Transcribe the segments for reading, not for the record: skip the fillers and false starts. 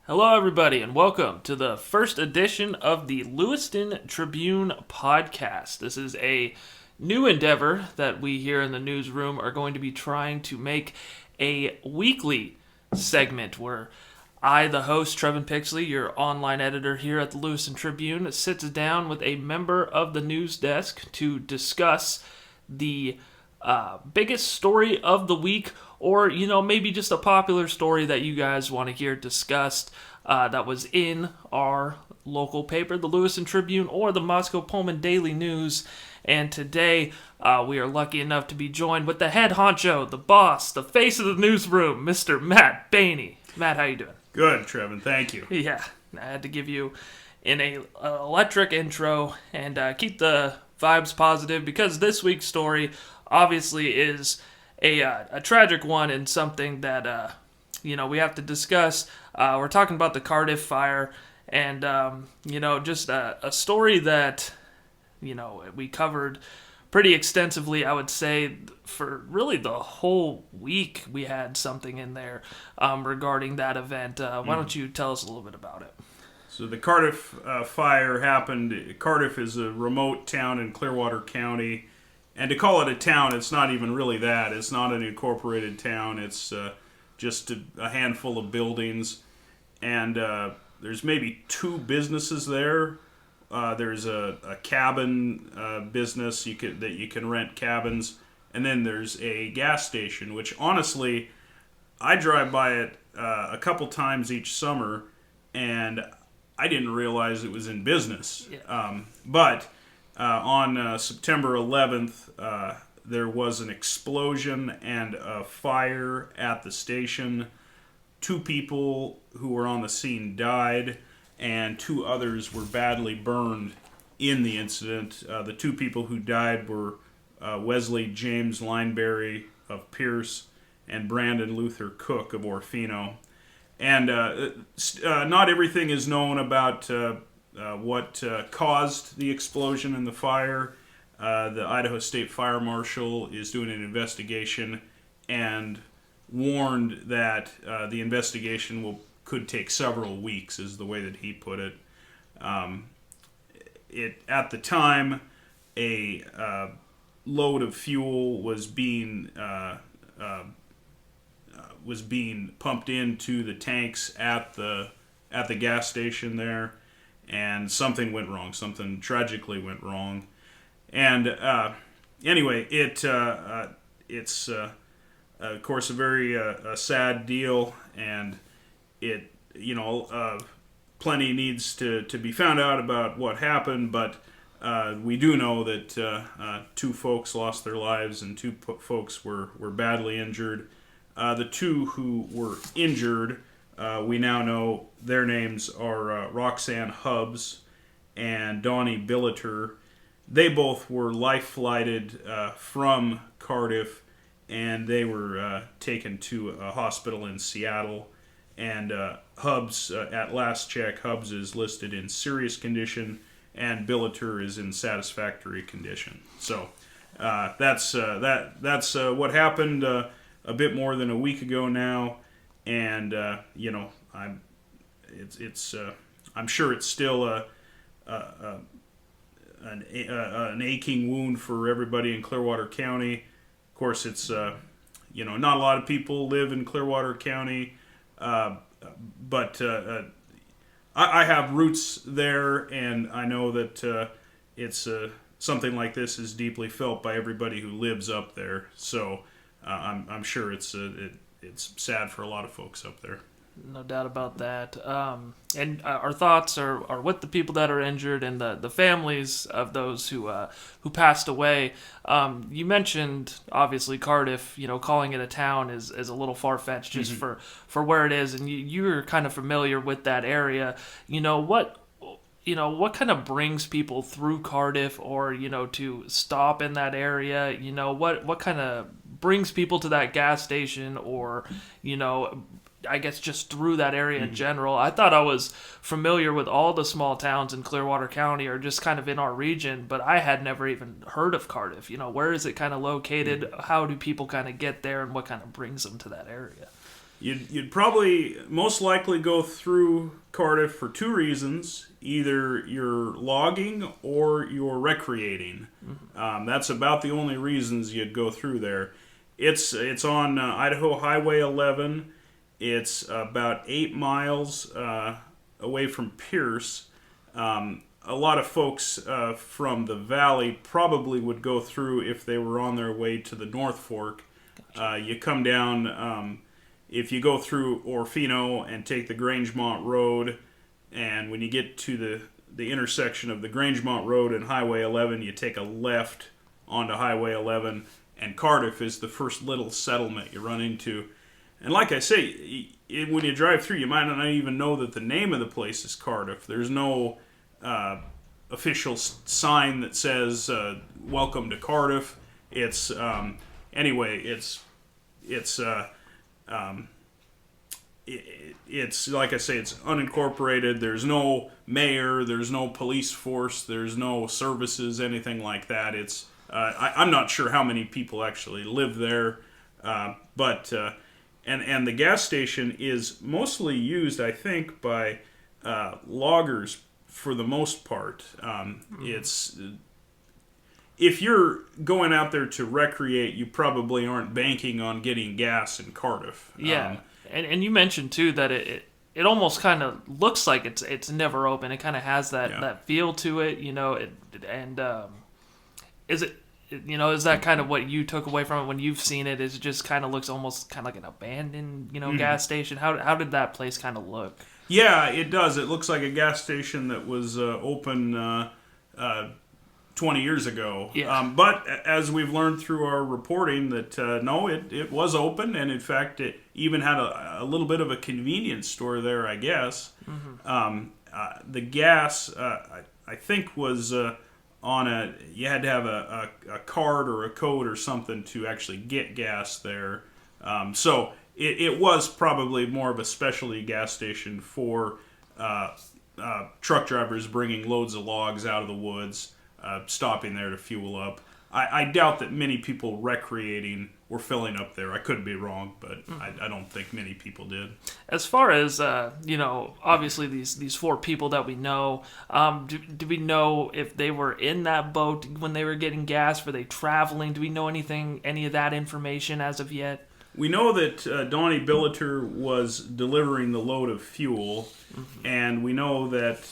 Hello, everybody, and welcome to the first edition of the Lewiston Tribune podcast. This is a new endeavor that we here in the newsroom are going to be trying to make a weekly segment where I, the host, Trevan Pixley, your online editor here at the Lewiston Tribune, sits down with a member of the news desk to discuss the biggest story of the week, or, maybe just a popular story that you guys want to hear discussed that was in our local paper, the Lewiston Tribune, or the Moscow Pullman Daily News. And today, we are lucky enough to be joined with the head honcho, the boss, the face of the newsroom, Mr. Matt Bainey. Matt, how you doing? Good, Trevan. Thank you. Yeah, I had to give you an electric intro and keep the vibes positive because this week's story obviously is a tragic one and something that we have to discuss. We're talking about the Cardiff Fire, and just a story that we covered pretty extensively. I would say for really the whole week we had something in there regarding that event. Why don't you tell us a little bit about it? So the Cardiff Fire happened. Cardiff is a remote town in Clearwater County. And to call it a town, it's not even really that. It's not an incorporated town. It's just a handful of buildings. And there's maybe two businesses there. There's a cabin business that you can rent cabins. And then there's a gas station, which honestly, I drive by it a couple times each summer. And I didn't realize it was in business. Yeah. But on September 11th, there was an explosion and a fire at the station. 2 people who were on the scene died, and 2 others were badly burned in the incident. The 2 people who died were Wesley James Lineberry of Pierce and Brandon Luther Cook of Orfino. And not everything is known about what caused the explosion and the fire. The Idaho State Fire Marshal is doing an investigation and warned that the investigation could take several weeks, is the way that he put it. At the time, a load of fuel was being pumped into the tanks at the gas station there. And something went wrong. Something tragically went wrong. And anyway, it's of course a very sad deal, and it plenty needs to be found out about what happened. But we do know that 2 folks lost their lives and 2 folks were badly injured. The 2 who were injured, we now know their names are Roxanne Hubbs and Donnie Billiter. They both were life-flighted from Cardiff, and they were taken to a hospital in Seattle. And Hubbs, at last check, Hubbs is listed in serious condition, and Billiter is in satisfactory condition. So that's what happened a bit more than a week ago now. And I'm sure it's still an aching wound for everybody in Clearwater County. Of course, it's not a lot of people live in Clearwater County, but I have roots there, and I know that it's something like this is deeply felt by everybody who lives up there. So I'm sure it's sad for a lot of folks up there. No doubt about that. And our thoughts are with the people that are injured and the families of those who passed away. You mentioned, obviously, Cardiff, calling it a town is a little far-fetched just for where it is. And you're kind of familiar with that area. What kind of brings people through Cardiff or, to stop in that area? What kind of brings people to that gas station or, I guess just through that area in general? I thought I was familiar with all the small towns in Clearwater County or just kind of in our region, but I had never even heard of Cardiff. Where is it kind of located? How do people kind of get there, and what kind of brings them to that area? You'd probably most likely go through Cardiff for two reasons. Either you're logging or you're recreating. That's about the only reasons you'd go through there. It's on Idaho Highway 11. It's about 8 miles away from Pierce. A lot of folks from the valley probably would go through if they were on their way to the North Fork. Gotcha. You come down, if you go through Orfino and take the Grangemont Road, and when you get to the intersection of the Grangemont Road and Highway 11, you take a left onto Highway 11, and Cardiff is the first little settlement you run into. And like I say, when you drive through, you might not even know that the name of the place is Cardiff. There's no official sign that says "Welcome to Cardiff." It's anyway. It's like I say, it's unincorporated. There's no mayor. There's no police force. There's no services, anything like that. It's I'm not sure how many people actually live there, but and the gas station is mostly used, I think, by loggers for the most part. It's if you're going out there to recreate, you probably aren't banking on getting gas in Cardiff. Yeah. And you mentioned too that it almost kind of looks like it's never open. It kind of has that feel to it, is it is that kind of what you took away from it when you've seen it? Is it just kind of looks almost kind of like an abandoned gas station? How did that place kind of look? Yeah, it does. It looks like a gas station that was open 20 years ago. Yeah. But as we've learned through our reporting that no, it was open, and in fact it even had a little bit of a convenience store there, I guess. Mm-hmm. The gas, I think, was you had to have a card or a code or something to actually get gas there. So it was probably more of a specialty gas station for truck drivers bringing loads of logs out of the woods, stopping there to fuel up. I doubt that many people recreating were filling up there. I could be wrong, but I don't think many people did. As far as, obviously these four people that we know, do we know if they were in that boat when they were getting gas? Were they traveling? Do we know any of that information as of yet? We know that Donnie Billiter was delivering the load of fuel, and we know that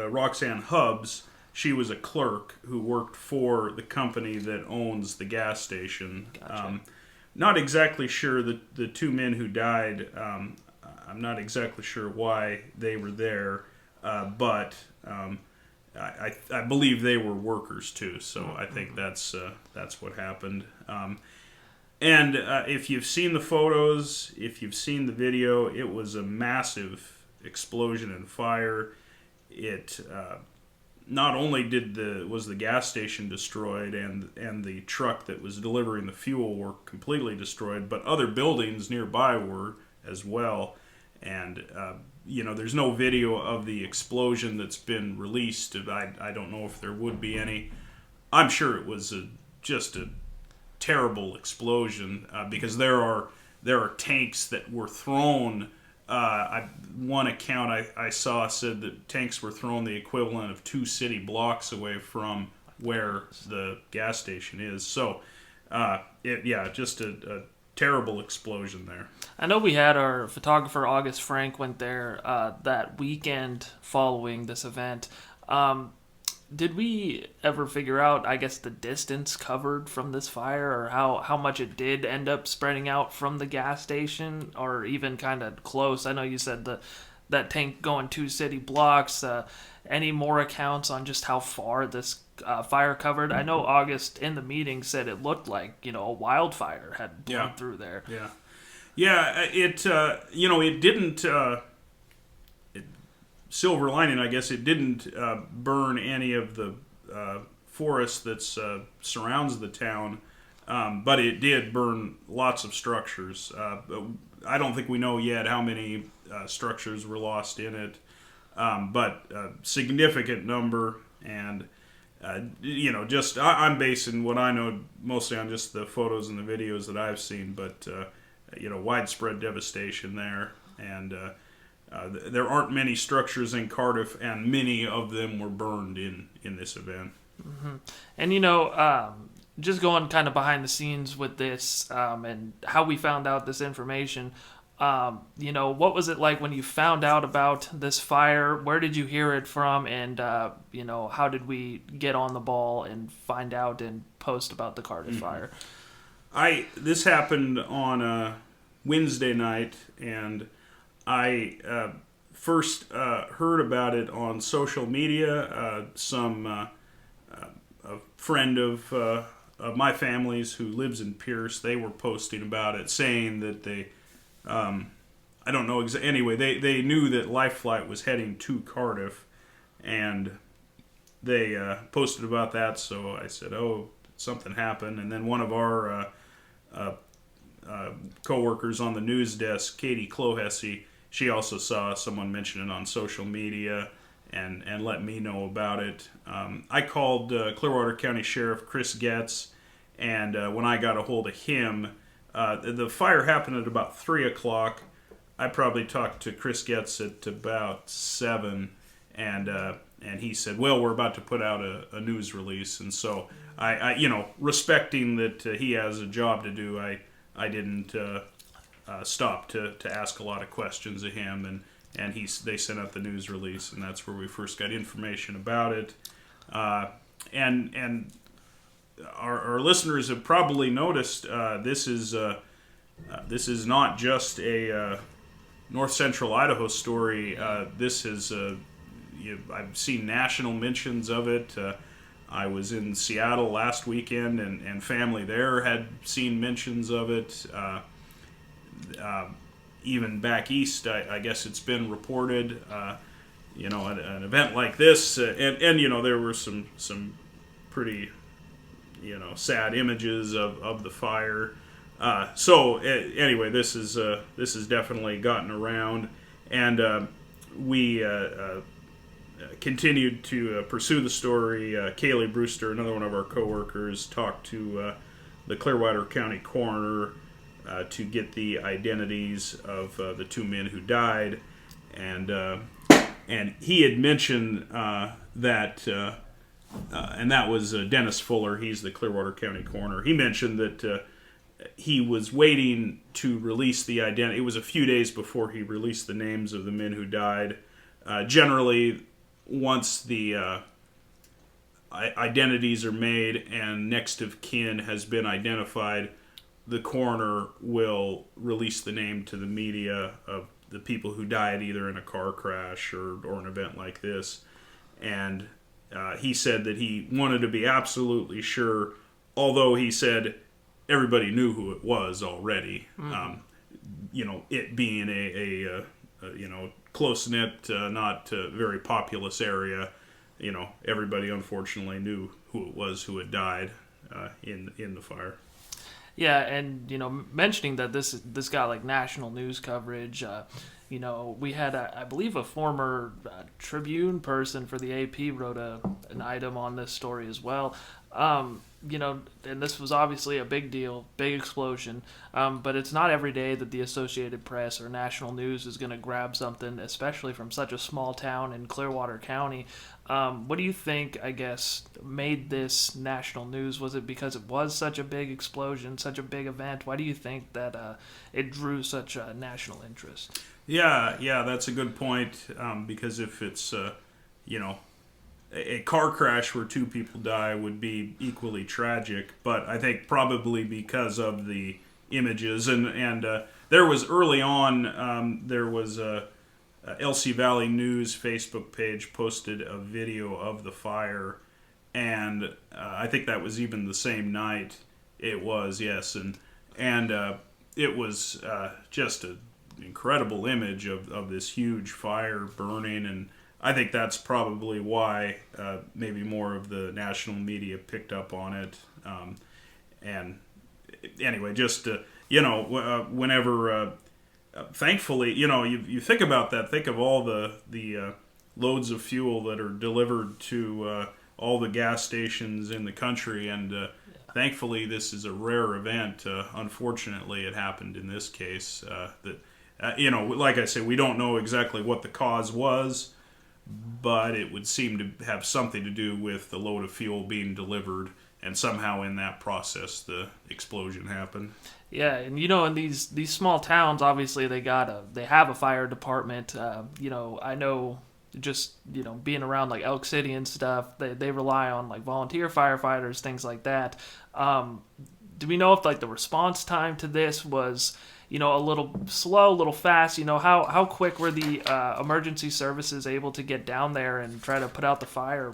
Roxanne Hubbs, she was a clerk who worked for the company that owns the gas station. Gotcha. Not exactly sure the two men who died. I'm not exactly sure why they were there, but I believe they were workers too. So I think that's what happened. And if you've seen the photos, if you've seen the video, it was a massive explosion and fire. It not only was the gas station destroyed and the truck that was delivering the fuel were completely destroyed, but other buildings nearby were as well. And there's no video of the explosion that's been released. I don't know if there would be any. I'm sure it was just a terrible explosion because there are tanks that were thrown. One account I saw said that tanks were thrown the equivalent of 2 city blocks away from where the gas station is. So, just a terrible explosion there. I know we had our photographer August Frank went there that weekend following this event. Did we ever figure out, I guess, the distance covered from this fire, or how much it did end up spreading out from the gas station, or even kind of close? I know you said that tank going 2 city blocks. Any more accounts on just how far this fire covered? I know August in the meeting said it looked like a wildfire had blown through there. It didn't. Silver lining, I guess, it didn't burn any of the forest that surrounds the town, but it did burn lots of structures. I don't think we know yet how many structures were lost in it, but a significant number. And I'm basing what I know mostly on just the photos and the videos that I've seen, but widespread devastation there, and there aren't many structures in Cardiff, and many of them were burned in this event. Mm-hmm. And just going kind of behind the scenes with this, and how we found out this information. What was it like when you found out about this fire? Where did you hear it from? And, how did we get on the ball and find out and post about the Cardiff Fire? This happened on a Wednesday night, and I first heard about it on social media. A friend of my family's who lives in Pierce, they were posting about it, saying that they... I don't know anyway, they knew that Life Flight was heading to Cardiff, and they posted about that, so I said, oh, something happened. And then one of our co-workers on the news desk, Katie Clohessy, she also saw someone mention it on social media and let me know about it. I called Clearwater County Sheriff Chris Getz, and when I got a hold of him, the fire happened at about 3 o'clock. I probably talked to Chris Getz at about 7, and he said, well, we're about to put out a news release. And so I respecting that he has a job to do, I didn't stop to ask a lot of questions of him, and they sent out the news release, and that's where we first got information about it. And our listeners have probably noticed this is not just a North Central Idaho story. This is I've seen national mentions of it. I was in Seattle last weekend, and family there had seen mentions of it. Even back east, I guess it's been reported. An event like this, and there were some pretty sad images of the fire. Anyway, this is definitely gotten around, and we continued to pursue the story. Kaylee Brewster, another one of our coworkers, talked to the Clearwater County coroner to get the identities of the two men who died, and he had mentioned that. And that was Dennis Fuller. He's the Clearwater County coroner. He mentioned that he was waiting to release the identity. It was a few days before he released the names of the men who died. Generally, once the identities are made and next of kin has been identified, the coroner will release the name to the media of the people who died either in a car crash or an event like this. And he said that he wanted to be absolutely sure, although he said everybody knew who it was already. It being a close-knit, not very populous area, everybody unfortunately knew who it was who had died in the fire. Yeah, and mentioning that this got like national news coverage. We had I believe a former Tribune person for the AP wrote an item on this story as well. And this was obviously a big deal, big explosion. But it's not every day that the Associated Press or national news is going to grab something, especially from such a small town in Clearwater County. What do you think, I guess, made this national news? Was it because it was such a big explosion, such a big event? Why do you think that it drew such national interest? Yeah, that's a good point, because if it's, a car crash where two people die would be equally tragic, but I think probably because of the images, and there was early on, there was a LC Valley News Facebook page posted a video of the fire, and I think that was even the same night. It was, yes, and it was just an incredible image of this huge fire burning, and I think that's probably why maybe more of the national media picked up on it. And anyway, just whenever, thankfully, you think about that. Think of all the loads of fuel that are delivered to all the gas stations in the country, and thankfully this is a rare event. Unfortunately, it happened in this case. Like I say, we don't know exactly what the cause was, but it would seem to have something to do with the load of fuel being delivered, and somehow in that process the explosion happened. Yeah, and in these small towns, obviously they have a fire department. I know just being around like Elk City and stuff, they rely on like volunteer firefighters, things like that. Do we know if like the response time to this was a little slow, a little fast? How quick were the emergency services able to get down there and try to put out the fire? Are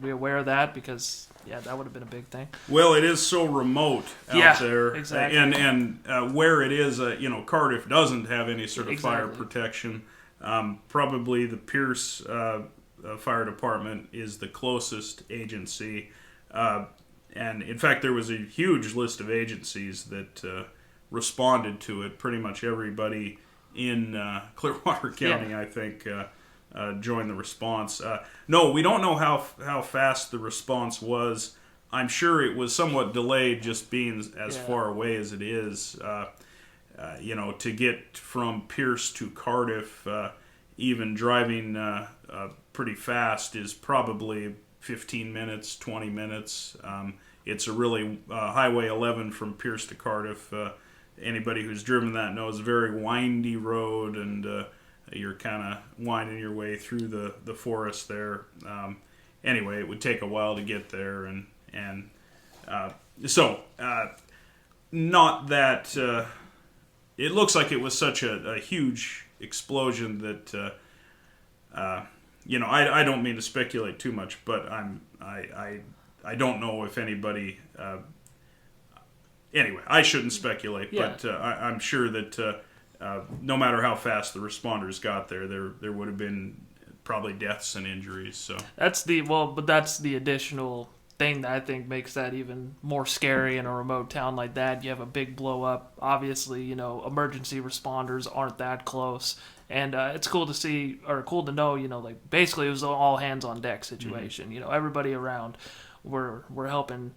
we aware of that? Because that would have been a big thing. Well, it is so remote out there, exactly. And where it is, Cardiff doesn't have any sort of fire protection. Probably the Pierce Fire Department is the closest agency, and in fact, there was a huge list of agencies that responded to it. Pretty much everybody in Clearwater County, I think, joined the response. No, we don't know how fast the response was. I'm sure it was somewhat delayed, just being as far away as it is. To get from Pierce to Cardiff, even driving pretty fast, is probably 15 minutes, 20 minutes. It's a really Highway 11 from Pierce to Cardiff. Anybody who's driven that knows a very windy road, and you're kind of winding your way through the forest there. Anyway, it would take a while to get there, and so not that it looks like it was such a huge explosion that I don't mean to speculate too much, but I don't know if anybody. Anyway, I shouldn't speculate, but I'm sure that no matter how fast the responders got there would have been probably deaths and injuries. So that's the additional thing that I think makes that even more scary in a remote town like that. You have a big blow up. Obviously, emergency responders aren't that close, and it's cool to see, or cool to know. Like basically it was an all hands on deck situation. Mm-hmm. Everybody around were helping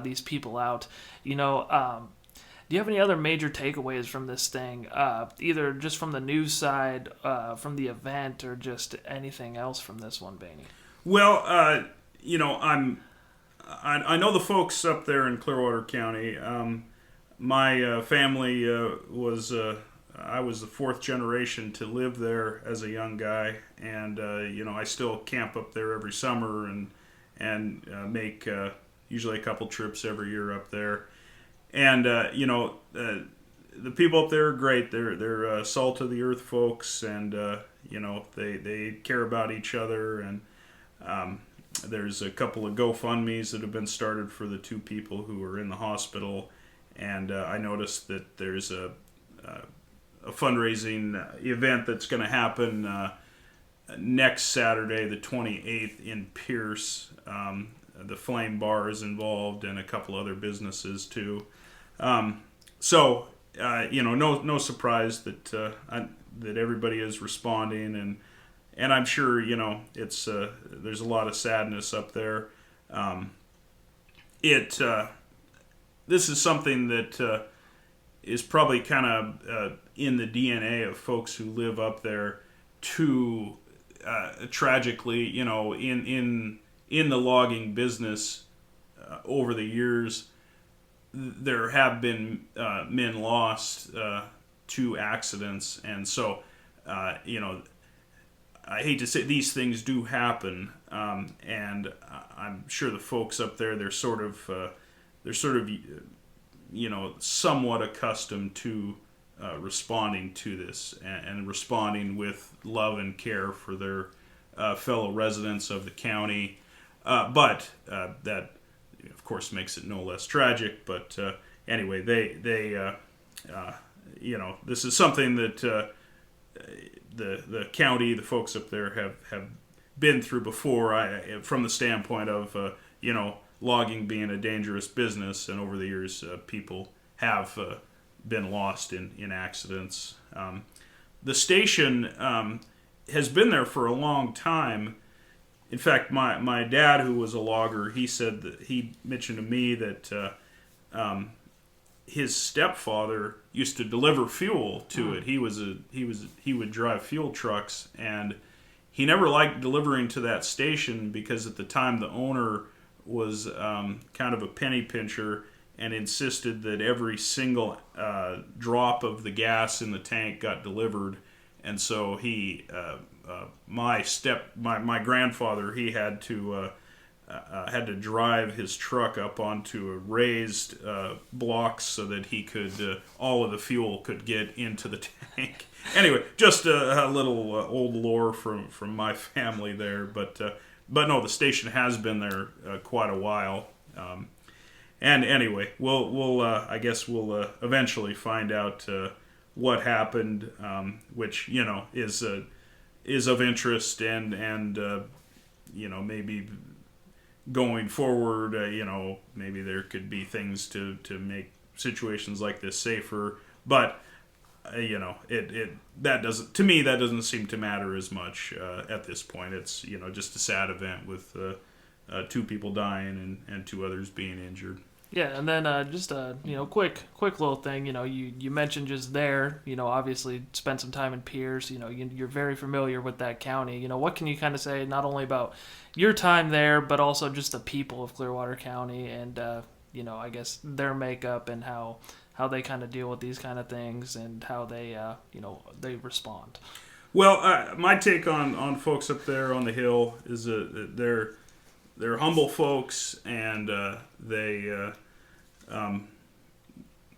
these people out. Do you have any other major takeaways from this thing, either just from the news side, from the event, or just anything else from this one, Baney? Well, I know the folks up there in Clearwater County. My family I was the fourth generation to live there as a young guy, and I still camp up there every summer and make usually a couple trips every year up there. And the people up there are great. They're salt of the earth folks, and they care about each other. And there's a couple of GoFundMes that have been started for the two people who are in the hospital. And I noticed that there's a fundraising event that's going to happen next Saturday, the 28th, in Pierce. The Flame Bar is involved, and a couple other businesses too. So no surprise that that everybody is responding, and I'm sure it's there's a lot of sadness up there. This is something that is probably kind of in the DNA of folks who live up there. To tragically, in the logging business over the years, there have been men lost to accidents, and so I hate to say these things do happen, and I'm sure the folks up there they're sort of somewhat accustomed to responding to this and responding with love and care for their fellow residents of the county. But that, of course, makes it no less tragic. But anyway, they this is something that the county, the folks up there have been through before. From the standpoint of logging being a dangerous business, and over the years, people have been lost in accidents. The station has been there for a long time. in fact, my dad, who was a logger, he mentioned to me that his stepfather used to deliver fuel to it. He would drive fuel trucks, and he never liked delivering to that station because at the time the owner was kind of a penny pincher and insisted that every single drop of the gas in the tank got delivered. And so my grandfather, he had to drive his truck up onto a raised blocks so that he could all of the fuel could get into the tank. Anyway, just a little old lore from my family there, but no, the station has been there quite a while. And anyway, we'll I guess we'll eventually find out what happened, which is of interest and maybe going forward, maybe there could be things to make situations like this safer. But that doesn't seem to matter as much at this point. It's just a sad event with 2 people dying and 2 others being injured. Yeah, and then just a quick little thing. You mentioned just there. Obviously spent some time in Pierce. You're very familiar with that county. What can you kind of say not only about your time there, but also just the people of Clearwater County and I guess their makeup and how they kind of deal with these kind of things and how they they respond. Well, my take on folks up there on the hill is that they're humble folks, and they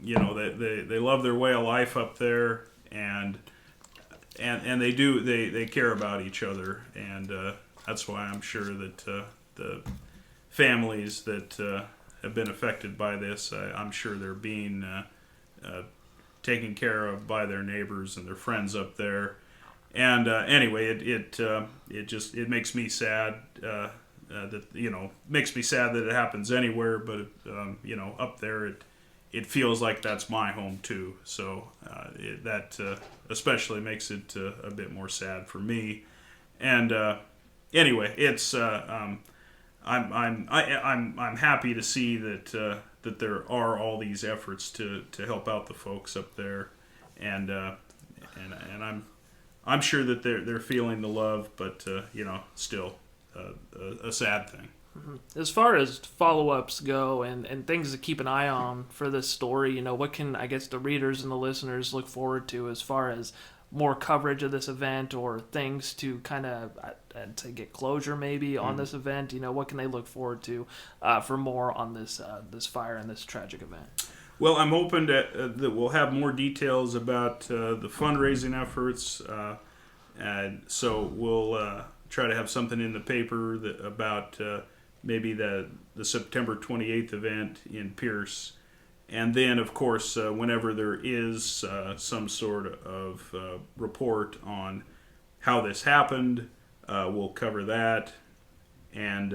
they love their way of life up there, and they care about each other, and that's why I'm sure that the families that have been affected by this, I'm sure they're being taken care of by their neighbors and their friends up there. And anyway, it makes me sad. Makes me sad that it happens anywhere, but up there it feels like that's my home too. So that especially makes it a bit more sad for me. And anyway, it's I'm happy to see that there are all these efforts to help out the folks up there, and I'm sure that they're feeling the love, but still. A sad thing. As far as follow-ups go and things to keep an eye on for this story, what can, I guess, the readers and the listeners look forward to as far as more coverage of this event or things to kind of, I'd say, get closure maybe on this event? What can they look forward to for more on this fire and this tragic event? Well, I'm hoping that we'll have more details about the fundraising efforts, and so we'll try to have something in the paper about maybe the September 28th event in Pierce. And then, of course, whenever there is some sort of report on how this happened, we'll cover that. And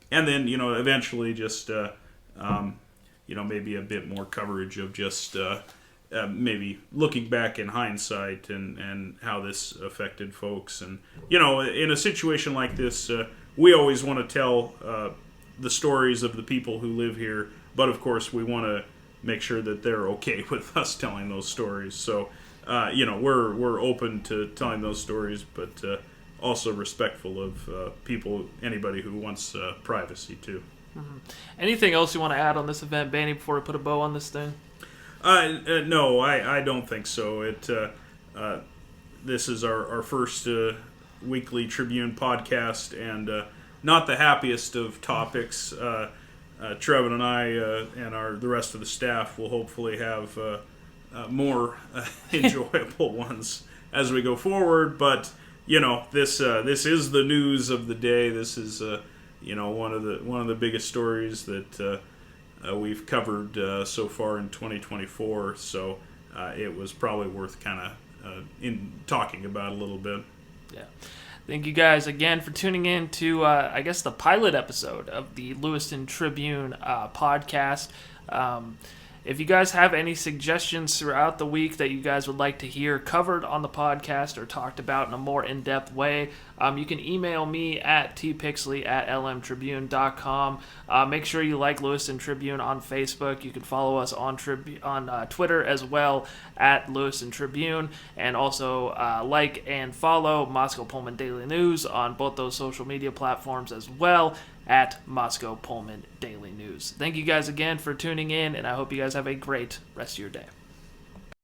then, eventually just, maybe a bit more coverage of just maybe looking back in hindsight and how this affected folks. And, in a situation like this, we always want to tell the stories of the people who live here, but of course we want to make sure that they're okay with us telling those stories. So, we're open to telling those stories, but also respectful of anybody who wants privacy too. Mm-hmm. Anything else you want to add on this event, Banny, before we put a bow on this thing? No, I don't think so. This is our first weekly Tribune podcast, and not the happiest of topics. Trevan and I and the rest of the staff will hopefully have more enjoyable ones as we go forward. But this is the news of the day. This is one of the biggest stories that we've covered so far in 2024, so it was probably worth kind of in talking about a little bit. Yeah. Thank you guys again for tuning in to, I guess, the pilot episode of the Lewiston Tribune podcast. If you guys have any suggestions throughout the week that you guys would like to hear covered on the podcast or talked about in a more in-depth way, You can email me at tpixley@lmtribune.com. Make sure you like Lewiston Tribune on Facebook. You can follow us on Twitter as well at Lewiston Tribune, and also like and follow Moscow Pullman Daily News on both those social media platforms as well at Moscow Pullman Daily News. Thank you guys again for tuning in, and I hope you guys have a great rest of your day.